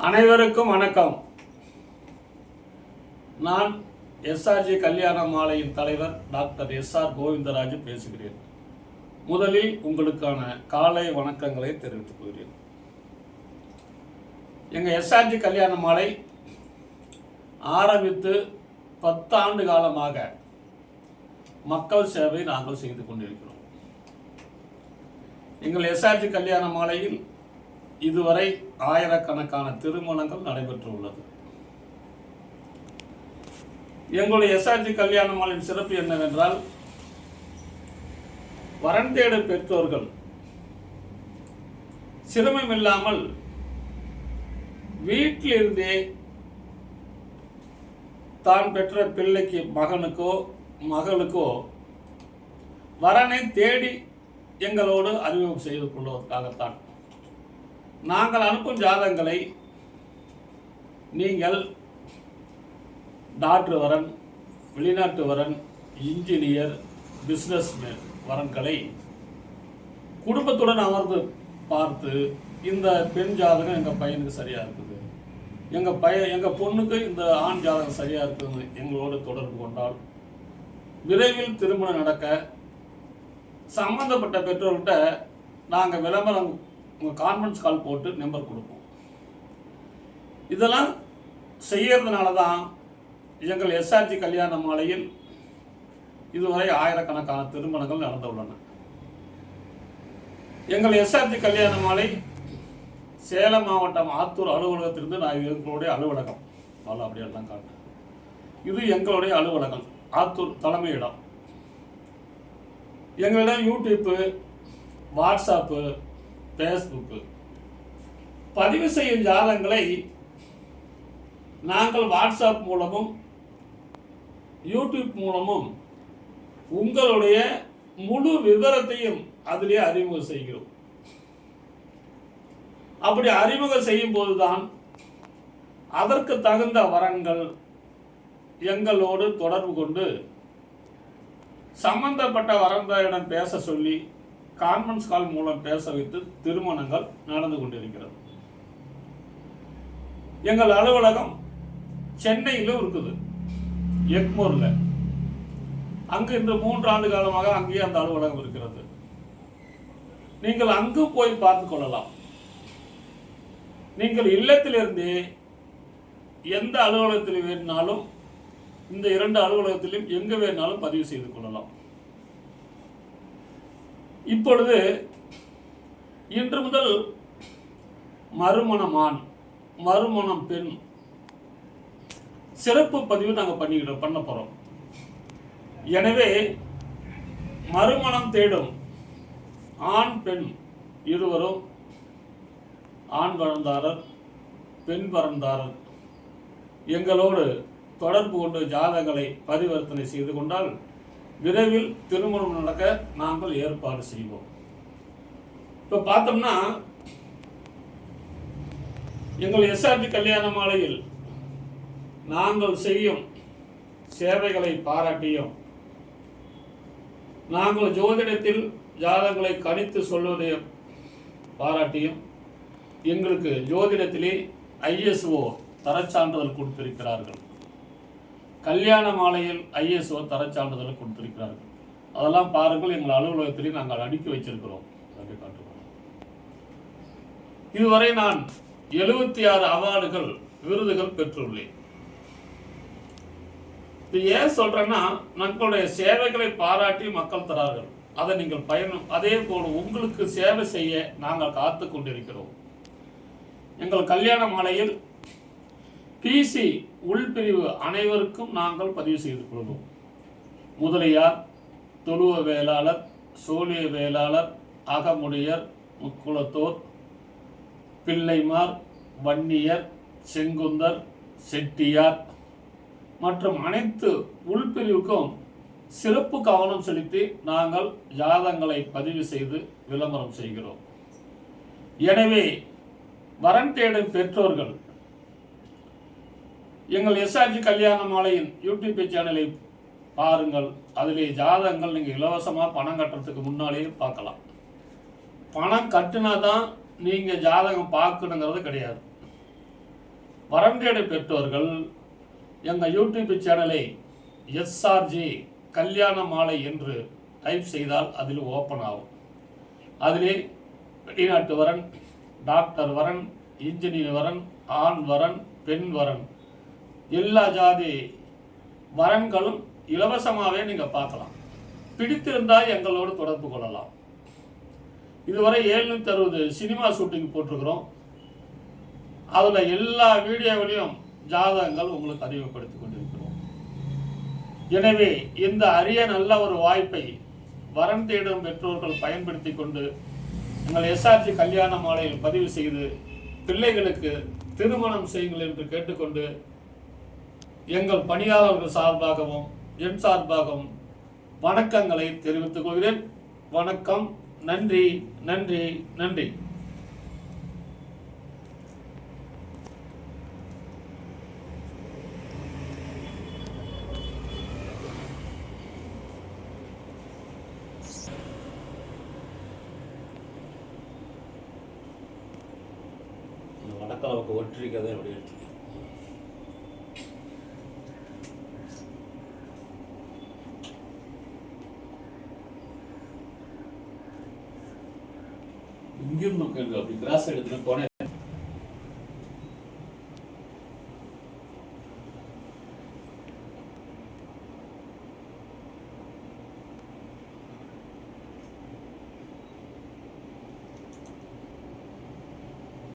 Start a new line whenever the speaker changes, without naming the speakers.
அனைவருக்கும் வணக்கம். நான் எஸ்ஆர்ஜி கல்யாண மாலையின் தலைவர் டாக்டர் எஸ்ஆர் கோவிந்தராஜ் பேசுகிறேன். முதலில் உங்களுக்கான காலை வணக்கங்களை தெரிவித்துக் கொள்கிறேன். எங்கள் எஸ்ஆர்ஜி கல்யாண மாலை ஆரம்பித்து 10 ஆண்டு காலமாக மக்கள் சேவை நாங்கள் செய்து கொண்டிருக்கிறோம். எங்கள் எஸ்ஆர்ஜி கல்யாண மாலையில் இதுவரை ஆயிரக்கணக்கான திருமணங்கள் நடைபெற்றுள்ளது. எங்களுடைய எஸ்ஆர்ஜி கல்யாண மாலையின் சிறப்பு என்னவென்றால், வரன் தேடும் பெற்றோர்கள் சிரமம் இல்லாமல் வீட்டிலிருந்தே தான் பெற்ற பிள்ளைக்கு, மகனுக்கோ மகளுக்கோ வரனை தேடி எங்களோடு அறிமுகம் செய்து கொள்வதற்காகத்தான். நாங்கள் அனுப்பும் ஜாதகங்களை நீங்கள் டாக்டர் வரன், வெளிநாட்டு வரன், இன்ஜினியர், பிஸ்னஸ் வரன்களை குடும்பத்துடன் அமர்ந்து பார்த்து, இந்த பெண் ஜாதகம் எங்கள் பையனுக்கு சரியாக இருக்குது, எங்கள் பொண்ணுக்கு இந்த ஆண் ஜாதகம் சரியாக இருக்குது எங்களோடு தொடர்பு கொண்டால் விரைவில் திருமணம் நடக்க சம்பந்தப்பட்ட பெற்றோர்கிட்ட நாங்கள் விளம்பரம் உங்கள் கான்ஃபரன்ஸ் கால் போட்டு நம்பர் கொடுப்போம். இதெல்லாம் செய்யறதுனால தான் எங்கள் எஸ்ஆர்ஜி கல்யாண மாலையில் இதுவரை ஆயிரக்கணக்கான திருமணங்கள் நடந்துள்ளன. எங்கள் எஸ்ஆர்ஜி கல்யாண மாலை சேலம் மாவட்டம் ஆத்தூர் அலுவலகத்திலிருந்து நான் எங்களுடைய அலுவலகம் அப்படியெல்லாம் காட்டுறேன். இது எங்களுடைய அலுவலகம், ஆத்தூர் தலைமையிடம். எங்களிடம் யூடியூப்பு, வாட்ஸ்அப்பு, ஃபேஸ்புக்கு பதிவு செய்யும் ஜாதகங்களை நாங்கள் வாட்ஸ்அப் மூலமும் யூடியூப் மூலமும் உங்களுடைய முழு விவரத்தையும் அதிலே அறிமுகம் செய்கிறோம். அப்படி அறிமுகம் செய்யும் போதுதான் அதற்கு தகுந்த வரன்கள் எங்களோடு தொடர்பு கொண்டு சம்பந்தப்பட்ட வரன்களிடம் பேச சொல்லி கான்ஃபரன்ஸ் கால் மூலம் பேச வைத்து திருமணங்கள் நடந்து கொண்டிருக்கிறது. எங்கள் அலுவலகம் சென்னையிலும் இருக்குது, எக்மோர்ல. அங்கு இந்த 3 ஆண்டு காலமாக அங்கேயே அந்த அலுவலகம் இருக்கிறது. நீங்கள் அங்கு போய் பார்த்து கொள்ளலாம். நீங்கள் இல்லத்திலிருந்தே எந்த அலுவலகத்தில் வேணுனாலும், இந்த 2 அலுவலகத்திலும் எங்கு வேணாலும் பதிவு செய்து கொள்ளலாம். இப்பொழுது இன்று முதல் மறுமணம் ஆண், மறுமணம் பெண் சிறப்பு பதிவு நாங்கள் பண்ண போறோம். எனவே மறுமணம் தேடும் ஆண் பெண் இருவரும், ஆண் வரன்தாரர், பெண் வரன்தாரர் எங்களோடு தொடர்பு கொண்டு ஜாதகங்களை பரிவர்த்தனை செய்து கொண்டால் விரைவில் திருமணம் நடக்க நாங்கள் ஏற்பாடு செய்வோம். இப்ப பார்த்தோம்னா, எங்கள் எஸ்ஆர்ஜி கல்யாண மாலையில் நாங்கள் செய்யும் சேவைகளை பாராட்டியும், நாங்கள் ஜோதிடத்தில் ஜாதகங்களை கணித்து சொல்வதை பாராட்டியும், எங்களுக்கு ஜோதிடத்திலே ISO தரச்சான்றிதழ் கொடுத்திருக்கிறார்கள். கல்யாண மாலையில் ISO தரச்சான்றிதழ் கொடுத்திருக்கிறார்கள். அதெல்லாம் பாருங்கள், எங்கள் அலுவலகத்திலே நாங்கள் அடுக்கி வச்சிருக்கிறோம். இதுவரை நான் 76 அவார்டுகள், விருதுகள் பெற்றுள்ளேன். இது ஏன் சொல்றேன்னா, நம்மளுடைய சேவைகளை பாராட்டி மக்கள் தரார்கள். அதை நீங்கள் அதே போல உங்களுக்கு சேவை செய்ய நாங்கள் காத்து கொண்டிருக்கிறோம். எங்கள் கல்யாண மாலையில் PC உள்பிரிவு அனைவருக்கும் நாங்கள் பதிவு செய்து கொள்வோம். முதலியார், தொழுவ வேளாளர், சோழிய வேளாளர், அகமுடையர், முக்குளத்தோர், பிள்ளைமார், வன்னியர், செங்குந்தர், செட்டியார் மற்றும் அனைத்து உள்பிரிவுக்கும் சிறப்பு கவனம் செலுத்தி நாங்கள் ஜாதகங்களை பதிவு செய்து விளம்பரம் செய்கிறோம். எனவே வரன் தேடும் பெற்றோர்கள் எங்கள் எஸ்ஆர்ஜி கல்யாண மாலையின் யூடியூப் சேனலை பாருங்கள். அதிலே ஜாதகங்கள் நீங்கள் இலவசமாக பணம் கட்டுறதுக்கு முன்னாலேயே பார்க்கலாம். பணம் கட்டினா தான் நீங்கள் ஜாதகம் பார்க்கணுங்கிறது கிடையாது. வரன் தேடும் பெற்றோர்கள் எங்கள் யூடியூப் சேனலை எஸ்ஆர்ஜி கல்யாண மாலை என்று டைப் செய்தால் அதில் ஓப்பன் ஆகும். அதிலே வெளிநாட்டு வரன், டாக்டர் வரன், இன்ஜினியர் வரன், ஆண் வரன், பெண் வரன், எல்லா ஜாதி வரன்களும் இலவசமாகவே நீங்கள் பார்க்கலாம். பிடித்திருந்தால் எங்களோடு தொடர்பு கொள்ளலாம். இதுவரை 760 சினிமா ஷூட்டிங் போட்டிருக்கிறோம். அதில் எல்லா வீடியோவிலையும் ஜாதகங்கள் உங்களுக்கு அறிமுகப்படுத்தி கொண்டிருக்கிறோம். எனவே இந்த அரிய நல்ல ஒரு வாய்ப்பை வரன் தேடும் பெற்றோர்கள் பயன்படுத்தி கொண்டு எங்கள் எஸ்ஆர்ஜி கல்யாண மாலையில் பதிவு செய்து பிள்ளைகளுக்கு திருமணம் செய்யுங்கள் என்று கேட்டுக்கொண்டு எங்கள் பணியாளர்கள் சார்பாகவும் என் சார்பாகவும் வணக்கங்களை தெரிவித்துக் கொள்கிறேன். வணக்கம். நன்றி, நன்றி, நன்றி. வடக்கலவுக்கு ஒற்றி கதை அப்படி எடுத்து இங்கிருந்து அப்படி கிராஸ் எடுத்துன்னு போனேன்.